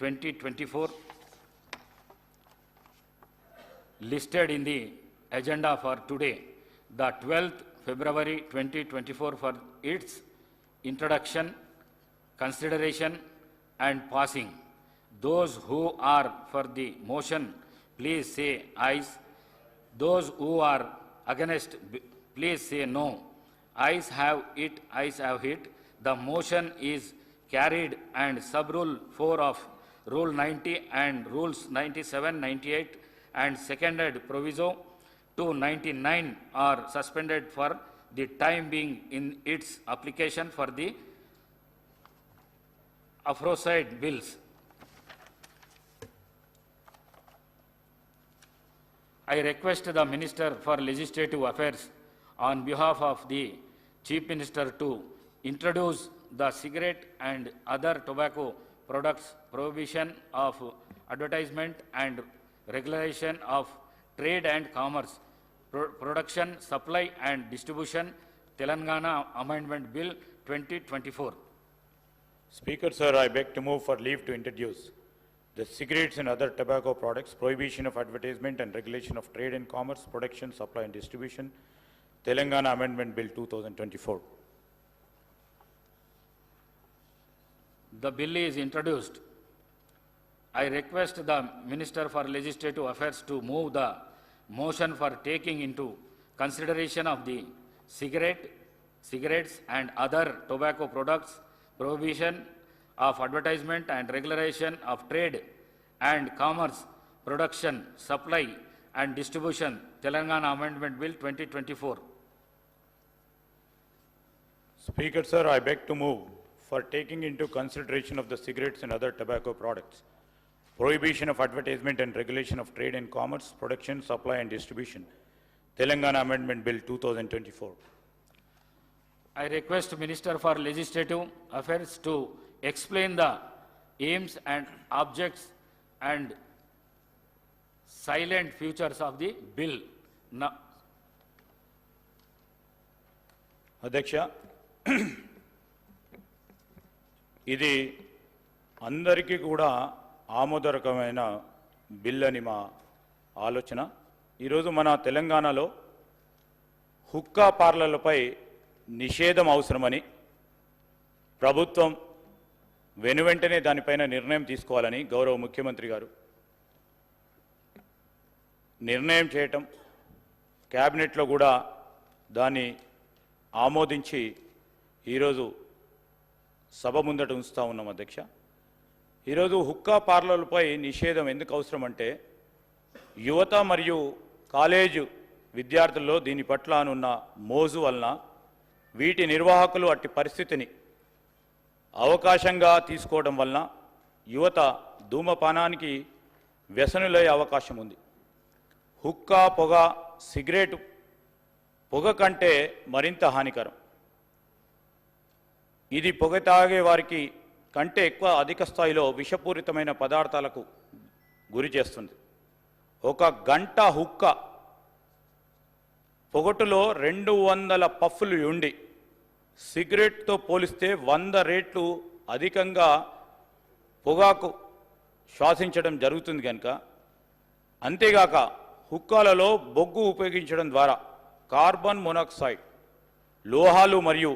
2024 listed in the agenda for today, the 12th February 2024, for its introduction, consideration and passing. Those who are for the motion, please say ayes. Those who are against, please say no. Ayes have it, ayes have it. The motion is carried, and sub-rule 4 of Rule 90 and Rules 97, 98 and seconded proviso 299 are suspended for the time being in its application for the aforesaid bills. I request the Minister for Legislative Affairs on behalf of the Chief Minister to introduce the cigarette and other tobacco products prohibition of advertisement and regulation of trade and commerce, production, supply and distribution, Telangana Amendment Bill 2024. Speaker, sir, I beg to move for leave to introduce the cigarettes and other tobacco products, prohibition of advertisement and regulation of trade and commerce, production, supply and distribution, Telangana Amendment Bill 2024. The bill is introduced. I request the Minister for Legislative Affairs to move the motion for taking into consideration of the cigarettes and other tobacco products, prohibition of advertisement and regulation of trade and commerce, production, supply and distribution, Telangana Amendment Bill 2024. Speaker, sir, I beg to move for taking into consideration of the cigarettes and other tobacco products, prohibition of advertisement and regulation of trade and commerce, production, supply and distribution, Telangana Amendment Bill 2024. I request Minister for Legislative Affairs to explain the aims and objects and silent features of the bill. Now, Adhyaksha, ఇది అందరికీ కూడా ఆమోదకరమైన bill అని మా ఆలోచన. ఈరోజు మన తెలంగాణలో హుక్కా పార్లర్లపై నిషేధం అవసరమని ప్రభుత్వం వెనువెంటనే దానిపైన నిర్ణయం తీసుకోవాలని గౌరవ ముఖ్యమంత్రి గారు నిర్ణయం చేయటం, క్యాబినెట్లో కూడా దాన్ని ఆమోదించి ఈరోజు సభ ముందట ఉంచుతా ఉన్నాం. అధ్యక్ష, ఈరోజు హుక్కా పార్లర్లపై నిషేధం ఎందుకు అవసరం అంటే, యువత మరియు కాలేజు విద్యార్థుల్లో దీని పట్ల ఉన్న మోజు వలన వీటి నిర్వాహకులు అట్టి పరిస్థితిని అవకాశంగా తీసుకోవడం వలన యువత ధూమపానానికి వ్యసనులయ్యే అవకాశం ఉంది. హుక్కా పొగ, సిగరెట్ పొగ కంటే మరింత హానికరం. ఇది పొగ తాగే వారికి కంటే ఎక్కువ అధిక స్థాయిలో విషపూరితమైన పదార్థాలకు గురి చేస్తుంది. ఒక గంట హుక్క పొగటులో 200 పఫ్ఫులు ఉండి సిగరెట్తో పోలిస్తే 100 రెట్లు అధికంగా పొగాకు శ్వాసించడం జరుగుతుంది కనుక, అంతేగాక హుక్కాలలో బొగ్గు ఉపయోగించడం ద్వారా కార్బన్ మోనాక్సైడ్, లోహాలు మరియు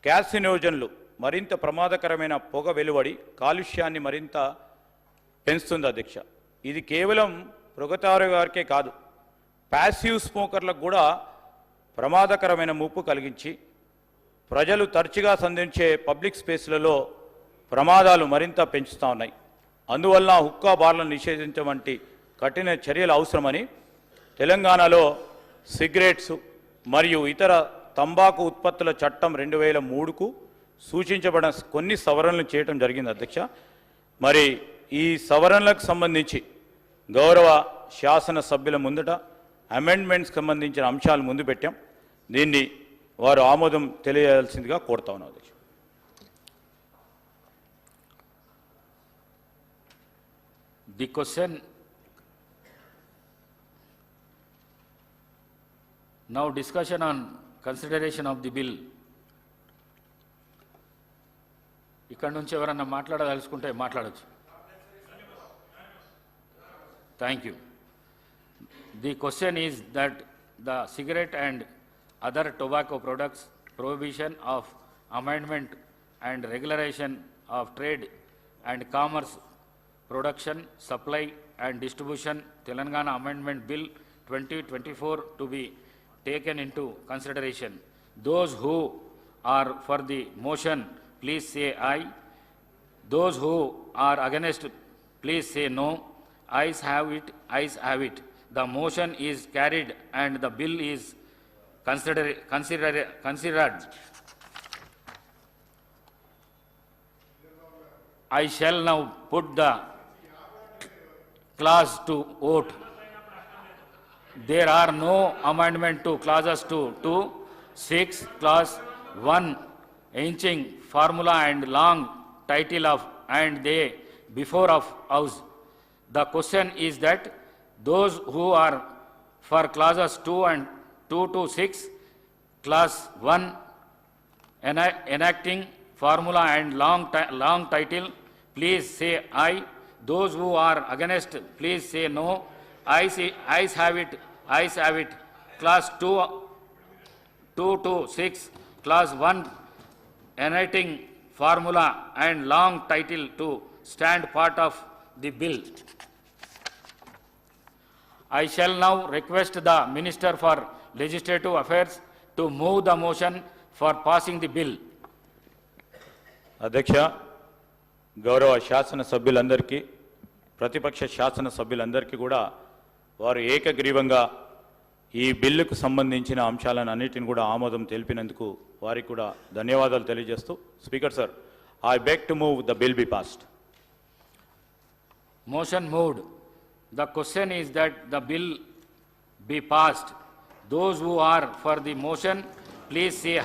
క్యాసినోజన్లు మరింత ప్రమాదకరమైన పొగ వెలువడి కాలుష్యాన్ని మరింత పెంచుతుంది. అధ్యక్ష, ఇది కేవలం పొగతారు వారికే కాదు, ప్యాసివ్ స్మోకర్లకు కూడా ప్రమాదకరమైన ముప్పు కలిగించి ప్రజలు తరచుగా సంధించే పబ్లిక్ స్పేస్లలో ప్రమాదాలు మరింత పెంచుతూ ఉన్నాయి. అందువల్ల హుక్కా బార్లను నిషేధించడం వంటి కఠిన చర్యలు అవసరమని తెలంగాణలో సిగరెట్స్ మరియు ఇతర తంబాకు ఉత్పత్తుల చట్టం 2003కు సూచించబడిన కొన్ని సవరణలు చేయడం జరిగింది. అధ్యక్ష, మరి ఈ సవరణలకు సంబంధించి గౌరవ శాసన సభ్యుల ముందట అమెండ్మెంట్స్కి సంబంధించిన అంశాలు ముందు పెట్టాం. దీన్ని వారు ఆమోదం తెలియజేయాల్సిందిగా కోరుతా ఉన్నాం. అధ్యక్ష, the question now, discussion on consideration of the bill. ఇక్కడ నుంచి ఎవరన్నా మాట్లాడదలుచుకుంటే మాట్లాడచ్చు. Thank you. The question is that the cigarette and other tobacco products prohibition of amendment and regulation of trade and commerce, production, supply and distribution, Telangana Amendment Bill 2024 to be taken into consideration. Those who are for the motion, please say aye. Those who are against, please say no. Ayes have it, ayes have it. The motion is carried and the bill is considered. I shall now put the clause to vote. There are no amendment to clauses 2, 6, clause 1, ancient formula and long title of and they before of house. The question is that those who are for clauses 2 and 2 to 6, clause 1, enacting formula and long title, please say aye. Those who are against, please say no. Ayes have it, ayes have it. Clause 2 to 6, clause 1, enacting formula and long title to stand part of the bill. I shall now request the Minister for Legislative Affairs to move the motion for passing the bill. అధ్యక్ష, గౌరవ శాసన సభ్యులందరికీ ప్రతిపక్ష శాసన సభ్యులందరికీ కూడా వారు ఏకగ్రీవంగా ఈ బిల్లుకు సంబంధించిన అంశాలను అన్నిటిని కూడా ఆమోదం తెలిపినందుకు వారికి కూడా ధన్యవాదాలు తెలియజేస్తూ, speaker sir, I beg to move the bill be passed. Motion moved. The question is that the bill be passed. Those who are for the motion, please say